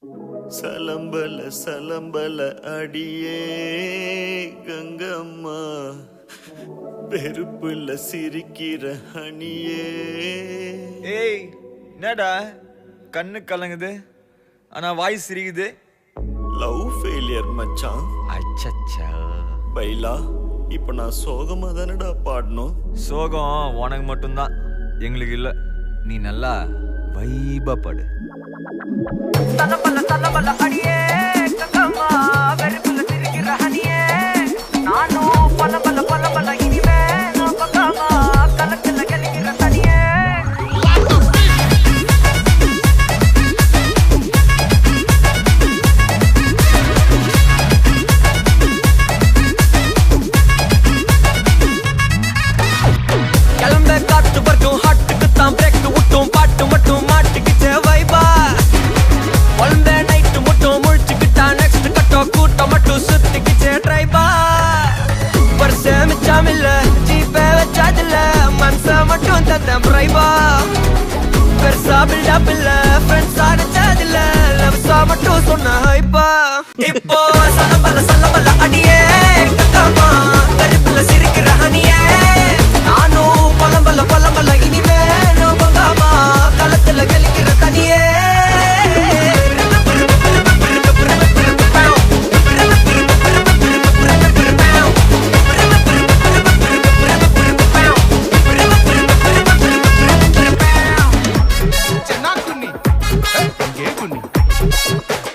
சலம்பல சலம்பல அடியே கங்கம்மா, வெறுப்புல சிரிக்கிற ஹனியே. ஏய் என்னடா கண்ணு கலங்குது ஆனா வாய் சிரிக்குது? லவ் ஃபெயிலியர் மச்சான். அச்சச்சா பைலா, இப்ப நான் சோகமா தானடா பாடணும். சோகம் உனக்கு மட்டும்தான், எங்களுக்கு இல்ல. நீ நல்லா வைபா பாடு. தலபல அடியே கங்கம்மா, வெறுப்புல சிரிக்கிற ஹனியே. நானும் பல இனிமே நான் பக்காமா, கலத்துல கலிக்கிற தனியே. கிளம்ப காத்து வரைக்கும் ஹாட்டுக்கு தான் பிரேக் விட்டும், பாட்டு மட்டும் மாட்டுக்குச்சே வைபா. ஒன்பே நைட்டு மட்டும் முழிச்சுக்கிட்டா நெக்ஸ்ட் கட்டோ கூட்டம் மட்டும் சுத்திக்கிச்சே ட்ரைபா. வருஷ மிச்சம் இல்ல ஜீப்பே வச்சாதில்ல, மனச மட்டும் தந்தேன் பிரைபா. பெருசா பில்டப் இல்ல ஃப்ரெண்ட்ஸா நிச்சதில்ல, லவ்ஸா மட்டும் சொன்ன ஹைப்பா. இப்போ சலம்பல அடியே கங்கம்மா, வெறுப்புல சிரிக்கிற ஹனியே. நானும் பலம்பல இனிமே நான் பங்காமா, களத்துல கலிக்கிற தனியே. Hey,